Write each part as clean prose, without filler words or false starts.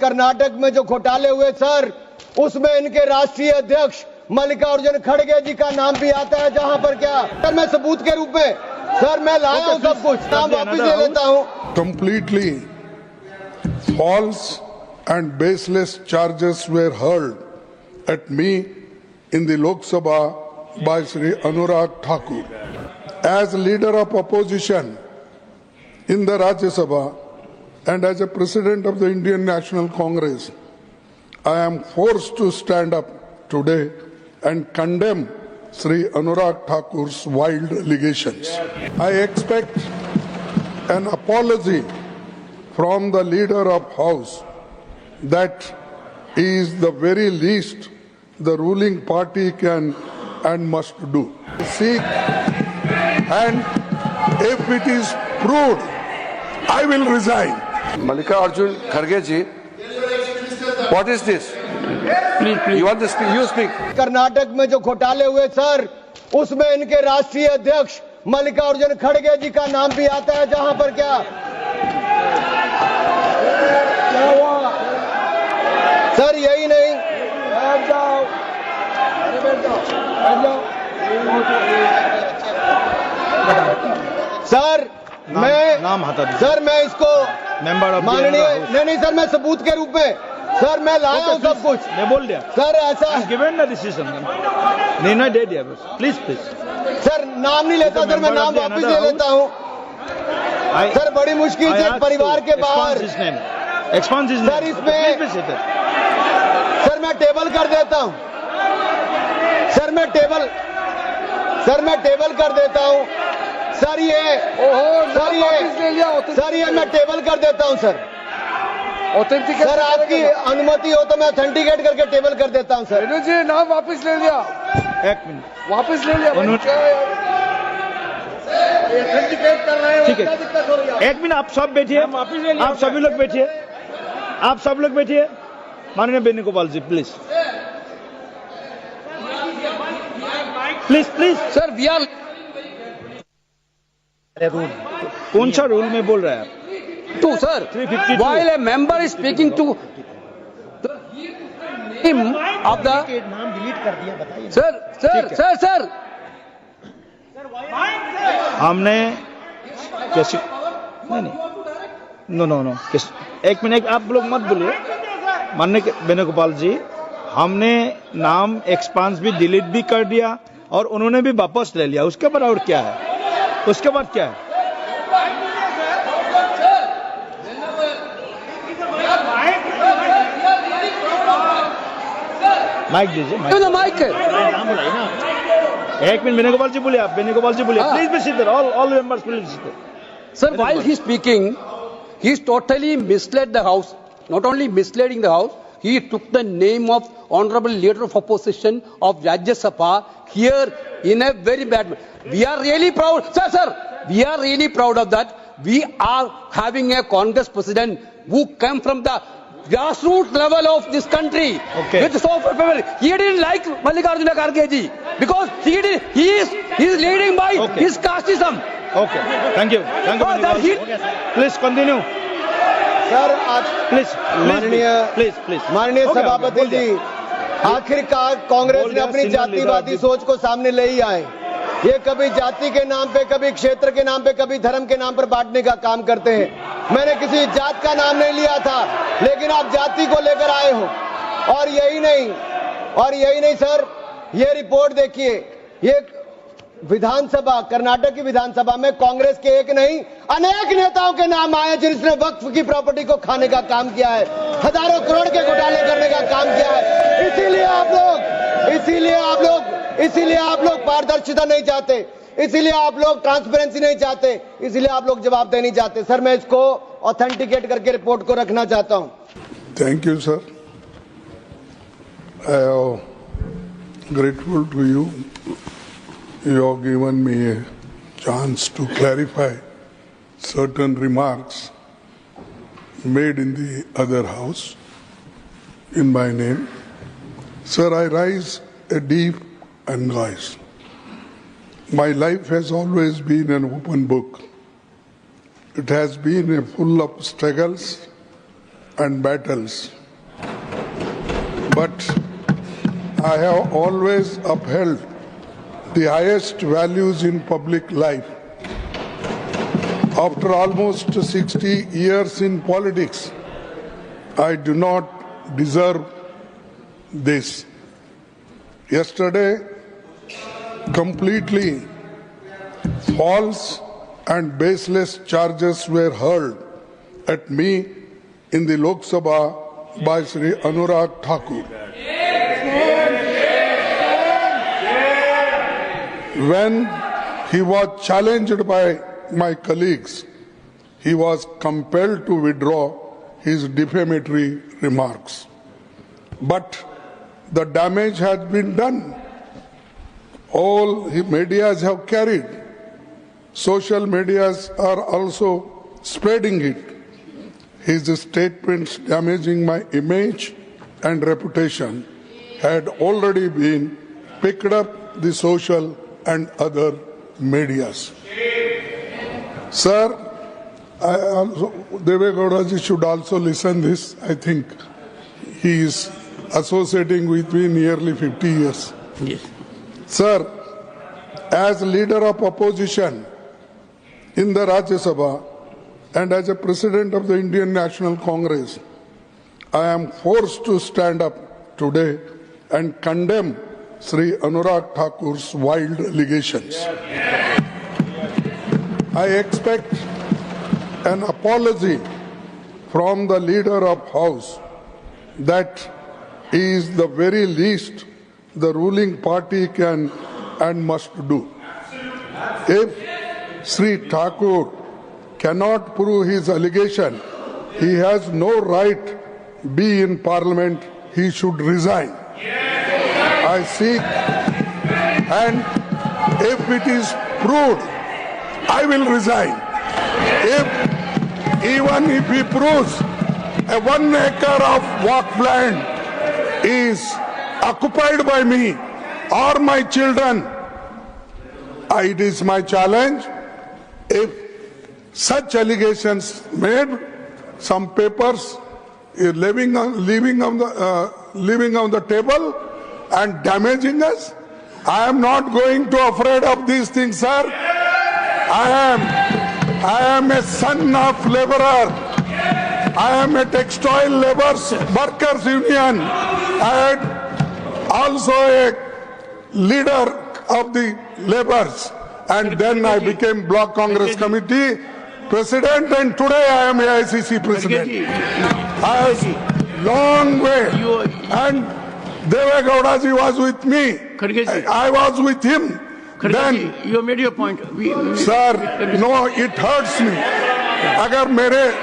कर्नाटक में जो घोटाले हुए सर, उसमें इनके राष्ट्रीय अध्यक्ष मल्लिकार्जुन खड़गे जी का नाम भी आता है। जहां पर क्या सर, मैं सबूत के रूप में सर मैं लाया हूं सब कुछ, नाम वापिस ले लेता हूं। Completely false and baseless charges were hurled at me in the Lok Sabha by Shri Anurag Thakur. As leader of opposition in the Rajya Sabha and as a president of the Indian National Congress, I am forced to stand up today and condemn Shri Anurag Thakur's wild allegations. I expect an apology from the leader of House. That is the very least the ruling party can and must do. Seek, and if it is proved, I will resign. Mallikarjun Kharge ji, what is this? Please. You want to speak? You speak. Karnataka में जो घोटाले हुए sir, उसमें इनके राष्ट्रीय अध्यक्ष मल्लिकार्जुन खड़गे जी का नाम भी आता है। जहां पर क्या हुआ सर, यही नहीं बैठ जाओ, सर मैं इसको माननीय नहीं सर, मैं सबूत के रूप में सर मैं लाया हूं सब कुछ, मैं बोल दिया सर ऐसा गिवन द डिसीजन निर्णय दे दिया बस। प्लीज सर नाम नहीं लेता सर, मैं नाम वापस ले लेता हूं सर। बड़ी मुश्किल से परिवार के बाहर सर इसमें सर मैं टेबल कर देता हूं सर, मैं टेबल कर देता हूं सर, ये मैं टेबल कर देता हूं सर। ऑथेंटिकेट सर, आपकी अनुमति हो तो मैं ऑथेंटिकेट करके टेबल कर देता हूं सर। जी नाम वापस ले लिया, एक मिनट वापस ले लिया। ऑथेंटिकेट कर रहे हैं, ठीक है, एक मिनट आप सब बैठिए, आप सभी लोग बैठिए, आप सब लोग बैठिए। माननीय वेणुगोपाल जी प्लीज सर वी आर कौन सा रूल में बोल रहा है to sir 352. while a member is speaking to him of the नाम डिलीट कर दिया, बताइए sir हमने कैसे नहीं नो एक मिनट आप लोग मत बोलिए। माननीय वेणुगोपाल जी, हमने नाम एक्सपांस भी डिलीट भी कर दिया और उन्होंने भी वापस ले लिया। उसके बाद और क्या है, उसके बाद क्या है? माइक दीजिए, माइक एक मिनट वेणुगोपाल जी बोलिए, आप वेणुगोपाल जी बोलिए please be seated, all members please seated. Sir, while he is speaking, he is totally misled the House. Not only misleading the House, he took the name of Honorable Leader of Opposition of Rajya Sabha here in a very bad way. We are really proud, sir, we are really proud of that. We are having a Congress president who came from the grassroots level of this country. Okay. With so much, he didn't like Mallikarjun Kharge ji because he is leading by his casteism. Okay, thank you please continue sir. आज please माननीय सभापति जी, आखिरकार कांग्रेस ने अपनी जातिवादी सोच को सामने ले ही आए। ये कभी जाति के नाम पे, कभी क्षेत्र के नाम पे, कभी धर्म के नाम पर बांटने का काम करते हैं। मैंने किसी जात का नाम नहीं लिया था, लेकिन आप जाति को लेकर आए हो। और यही नहीं सर, ये रिपोर्ट देखिए, ये विधानसभा, कर्नाटक की विधानसभा में कांग्रेस के एक नहीं अनेक नेताओं के नाम आए जिसने वक्फ की प्रॉपर्टी को खाने का काम किया है, हजारों करोड़ के घोटाले करने का काम किया है। इसीलिए आप लोग पारदर्शिता नहीं चाहते, इसीलिए आप लोग ट्रांसपेरेंसी नहीं चाहते, इसीलिए आप लोग जवाबदेही नहीं चाहते। सर मैं इसको ऑथेंटिकेट करके रिपोर्ट को रखना चाहता हूं। Thank you, sir. I am grateful to you. You have given me a chance to clarify certain remarks made in the other house in my name. Sir, I rise a deep and voice. My life has always been an open book. It has been full of struggles and battles. But I have always upheld the highest values in public life. After almost 60 years in politics, I do not deserve this. Yesterday, completely false and baseless charges were hurled at me in the Lok Sabha by Sri Anurag Thakur. When he was challenged by my colleagues, he was compelled to withdraw his defamatory remarks. But the damage has been done. All medias have carried. Social medias are also spreading it. His statements damaging my image and reputation had already been picked up the social and other medias. Sir, Deve Gowda ji should also listen this. I think he is associating with me nearly 50 years. Yes. Sir, as leader of opposition in the Rajya Sabha and as a president of the Indian National Congress, I am forced to stand up today and condemn Sri Anurag Thakur's wild allegations. I expect an apology from the leader of House. That is the very least the ruling party can and must do. If Sri Thakur cannot prove his allegation, he has no right be in Parliament. He should resign. I seek, and if it is proved, I will resign. Even if he proves a 1 acre of walk land is occupied by me or my children, it is my challenge. If such allegations made, some papers leaving on the table and damaging us, I am not going to afraid of these things, sir. I am a son of laborer. I am a textile laborers workers union. I am also a leader of the laborers, and then I became Block Congress Committee President, and today I am AICC President. I have long way, and Deve Gowda ji was with me. I was with him. Then, you made your point. sir, no, it hurts me. अगर मेरे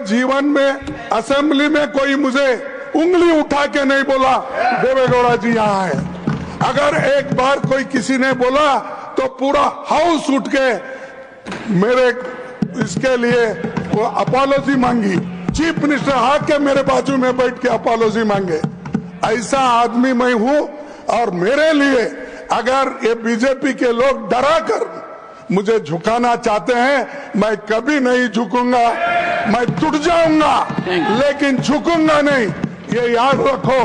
जीवन में assembly में कोई मुझे उंगली उठा के नहीं बोला, देवे गौड़ा जी यहाँ है. अगर एक बार कोई किसी ने बोला तो पूरा हाउस उठ के मेरे इसके लिए वो अपोलॉजी मांगी. चीफ मिनिस्टर आके मेरे बाजू में बैठ के अपोलॉजी मांगे. ऐसा आदमी मैं हूं, और मेरे लिए अगर ये बीजेपी के लोग डरा कर मुझे झुकाना चाहते हैं, मैं कभी नहीं झुकूंगा. मैं टूट जाऊंगा लेकिन झुकूंगा नहीं. ये याद रखो,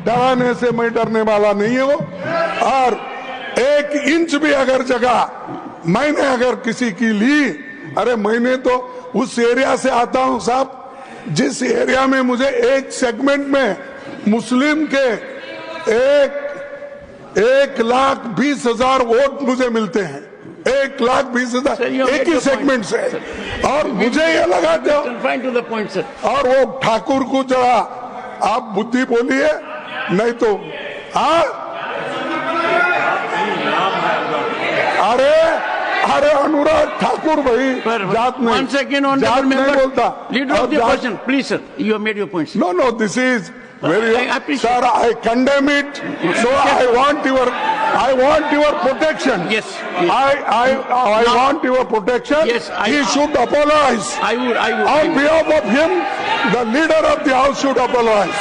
डराने से मैं डरने वाला नहीं हूं. और 1 इंच भी अगर जगह मैंने अगर किसी की ली, अरे मैंने तो उस एरिया से आता हूं साहब, जिस एरिया में मुझे एक सेगमेंट में मुस्लिम के 1,20,000 वोट मुझे मिलते हैं. 1,20,000 एक ही सेगमेंट से. और मुझे ये लगा दो, Confine to the point, sir. और वो ठाकुर को जरा आप बुद्धि बोलिए, नहीं तो अरे अनुराग ठाकुर भाई जात नहीं. One second, on जात नहीं बोलता. Leader of the opposition, please, sir. You have made your points. No, this is very. I appreciate. Sir, I condemn it. So I want your protection. Yes. I want your protection. Yes, he should apologize. I would. On behalf of him, the leader of the house should apologize.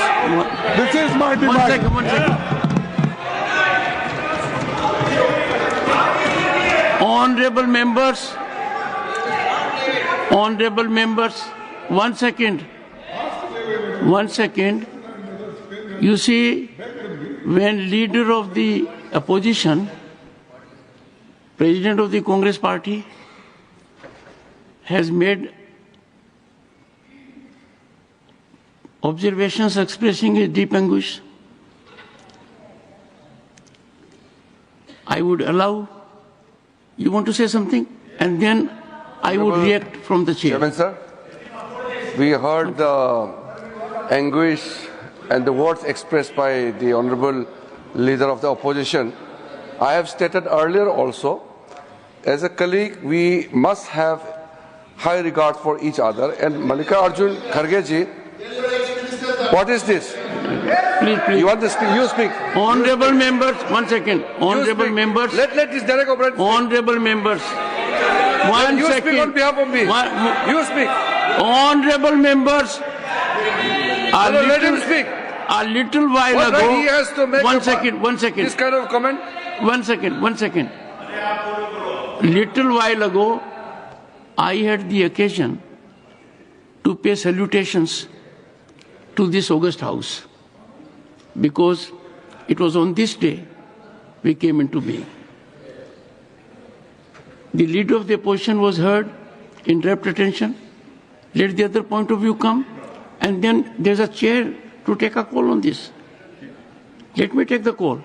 This is my demand. One second. Honorable members, 1 second. 1 second. You see, when leader of the opposition, president of the Congress party, has made observations expressing his deep anguish, I would allow, you want to say something? And then I would react from the chair. Chairman, sir, we heard the anguish and the words expressed by the Honorable Leader of the Opposition. I have stated earlier also, as a colleague, we must have high regard for each other. And Mallikarjun Kharge ji, what is this? Please. You want to speak? You speak. Honorable members, 1 second. You Honorable speak. members. Let this Derek O'Brien speak. Honorable members. 1 You second. speak on behalf of me. You speak. Honorable members. Let him speak. A little while What ago. right he has to make 1 second. 1 second. this kind of comment? 1 second. 1 second. Little while ago, I had the occasion to pay salutations to this august house because it was on this day we came into being. The leader of the opposition was heard in rapt attention. Let the other point of view come, and then there's a chair to take a call on this. Let me take the call.